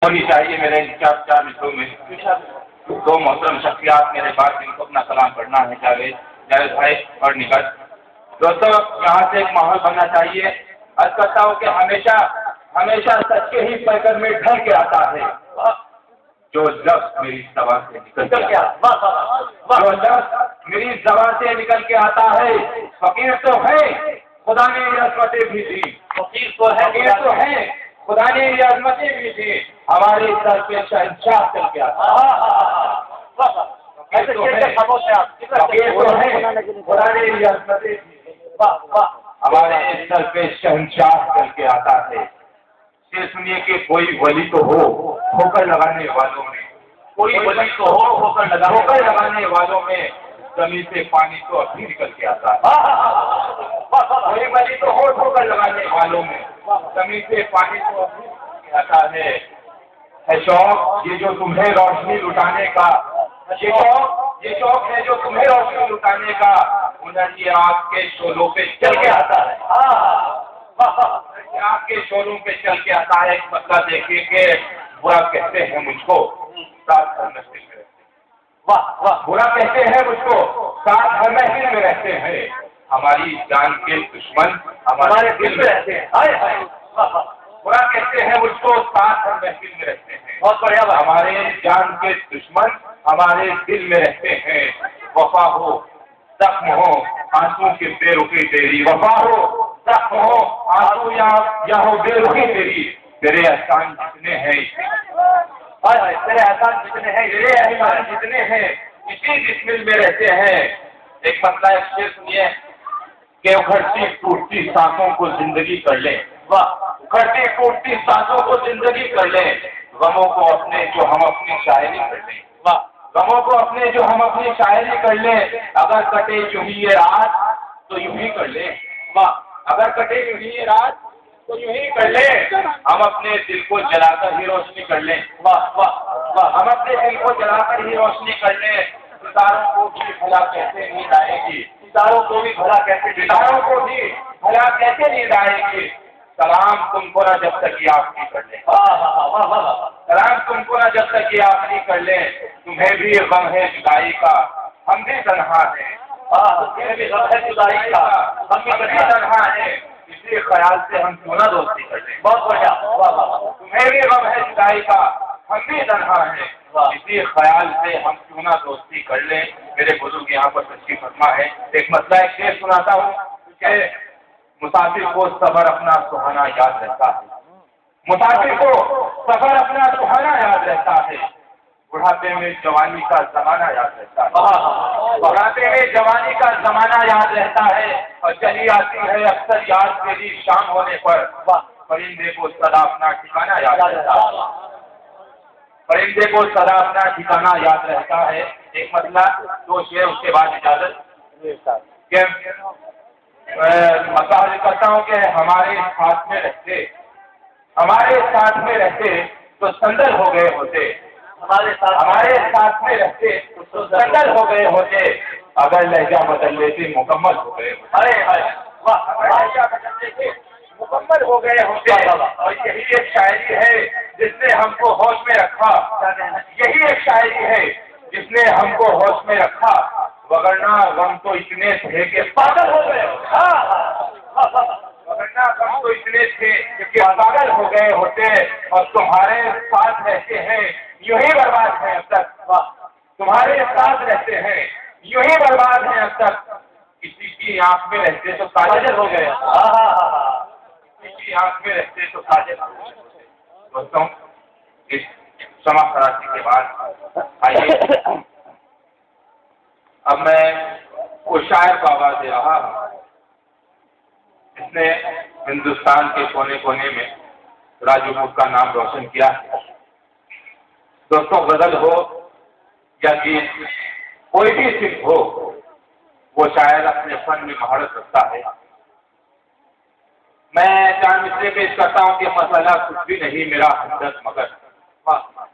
ہونی چاہیے میرے چار مصروں میں دو محترم شخصیات میرے بعد جن کو اپنا کلام پڑھنا ہے، جاوید بھائی اور نگہت۔ دوستوں یہاں سے ایک ماحول بننا چاہیے۔ عرض کرتا ہوں کہ ہمیشہ سچ کے ہی پیکر میں ڈھل کے آتا ہے جو لفظ میری زبان سے نکل کے جو لفظ میری زبان سے نکل کے آتا ہے۔ فقیر تو ہے خدا نے یہ عظمتیں بھی دی، فقیر تو ہے خدا نے یہ عظمتیں بھی دی، ہمارے سر پہ شہنشاہ چل کے آتا ہے، خدا نے یہ عظمتیں بھی دی، ہمارے سر پہ شہنشاہ چل کے آتا ہے۔ یہ سنیے کہ کوئی ولی تو ہو ٹھوکر لگانے والوں میں، کوئی ولی تو ہو ٹھوکر لگانے والوں میں، زمین سے پانی تو ابھی نکل کے آتا ہے۔ کوئی ولی تو ہو ٹھوکر لگانے والوں میں، زمین سے پانی تو ابھی نکل کے آتا ہے۔ شوق یہ جو تمہیں روشنی لٹانے کا، یہ شوق ہے جو تمہیں روشنی لٹانے کا، انہیں یہ آپ کے شولوں پہ چل کے آتا ہے، آپ کے شولوں پہ چل کے آتا ہے۔ ایک مسئلہ دیکھیے کہ برا کہتے ہیں مجھ کو، ساتھ ہر محفل میں رہتے ہیں، برا کہتے ہیں مجھ کو، ساتھ ہر محفل میں رہتے ہیں، ہماری جان کے دشمن ہمارے دل میں رہتے ہیں، برا کہتے ہیں مجھ کو، ساتھ ہر محفل میں رہتے ہیں، بہت بڑھیا، ہمارے جان کے دشمن ہمارے دل میں رہتے ہیں۔ وفا ہو زخم ہو آنسو کے بے رخی تیری، وفا ہو زخم ہو آنسو یا ہو بے رخی تیری، تیرے احسان جتنے ہیں تیرے احسان جتنے ہیں، تیرے احسان جتنے ہیں اسی بسمل میں رہتے ہیں۔ ایک مسئلہ ایک شعر سنیے کہ اکھڑتی ٹوٹتی سانسوں کو زندگی کر لیں، اکھڑتی ٹوٹتی سانسوں کو زندگی کر لیں، غموں کو اپنے جو ہم اپنی شاعری کر لیں، غموں کو اپنے جو ہم اپنی شاعری کر لیں، اگر کٹے یوں ہی یہ رات تو یوں ہی کر لیں، اگر کٹے یوں ہی یہ رات تو یوں ہی کر لیں، ہم اپنے دل کو جلا کر ہی روشنی کر لیں، ہم اپنے دل کو جلا کر ہی روشنی کر لیں۔ ستاروں کو بھی بھلا کیسے نیند آئے گی، ستاروں کو بھی بھلا کیسے نیند آئے گی، سلام تم کو نہ جب تک یہ آپ نہیں کر لیں، سلام تم کو نہ جب تک یہ آپ نہیں کر لیں، تمہیں بھی غم ہے جدائی کا ہم بھی تنہا ہیں، تمہیں بھی غم ہے جدائی کا ہم بھی تنہا ہیں، اسی خیال سے ہم کیوں نہ دوستی کر لیں، بہت بڑھیا، تمہیں بھی غم ہے جدائی کا ہم بھی تنہا ہیں، اسی خیال سے ہم کیوں نہ دوستی کر لیں۔ میرے بزرگ یہاں پر تشریف فرما ہے۔ ایک مسئلہ ایک شعر سناتا ہوں کہ مسافر کو صبر اپنا سہانا یاد رہتا ہے، مسافر کو سفر اپنا سہانا یاد رہتا ہے، بڑھاپے میں جوانی کا زمانہ یاد رہتا ہے، بڑھاپے میں جوانی کا زمانہ یاد رہتا ہے، اور چلی آتی ہے اکثر یاد تیری شام ہونے پر، پرندے کو صدا اپنا ٹھکانا یاد رہتا ہے، پرندے کو صدا اپنا ٹھکانا یاد رہتا ہے۔ ایک مسئلہ دو شعر اس کے بعد اجازت کہ مسئلہ کرتا ہوں کہ ہمارے ساتھ میں رہتے تو سندر ہو گئے ہوتے، ہمارے ساتھ میں رہتے تو سندر ہو گئے ہوتے، اگر لہجہ بدل لیتے مکمل ہو گئے ہوتے، لہجہ بدل لیتے مکمل ہو گئے ہوتے۔ اور یہی ایک شاعری ہے جس نے ہم کو ہوش میں رکھا، یہی ایک شاعری ہے جس نے ہم کو ہوش میں رکھا، وگرنہ غم تو اتنے تھے کہ پاگل ہو گئے، وگرنہ غم تو اتنے تھے کہ پاگل ہو گئے ہوتے، اور تمہارے ساتھ رہتے ہیں یوں ہی برباد ہیں اب تک، تمہارے ساتھ رہتے ہیں یوں ہی برباد ہیں اب تک، کسی کی آنکھ میں رہتے تو کاجل ہو گئے، کسی کی آنکھ میں رہتے تو کاجل ہو گئے۔ دوستوں اس سما خراسی کے بعد آئیے اب میں وہ شاعر کو آواز دے رہا ہوں جس نے ہندوستان کے کونے کونے میں راجو مکھ کا نام روشن کیا ہے۔ دوستوں غزل ہو یا گیت کوئی بھی صرف ہو، وہ شاعر اپنے فن میں مہارت رکھتا ہے۔ میں چار مصرے پیش کرتا ہوں کہ مسئلہ کچھ بھی نہیں میرا ہمدرد مگر،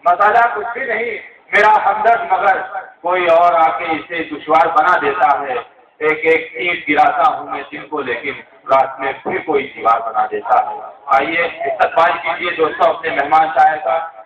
مسئلہ کچھ بھی نہیں میرا ہمدرد مگر، کوئی اور آ کے اسے دشوار بنا دیتا ہے، ایک ایک اینٹ گراتا ہوں میں دن کو، لیکن رات میں پھر کوئی دیوار بنا دیتا ہے۔ آئیے استقبال کیجیے دوستوں اپنے مہمان شاعر کا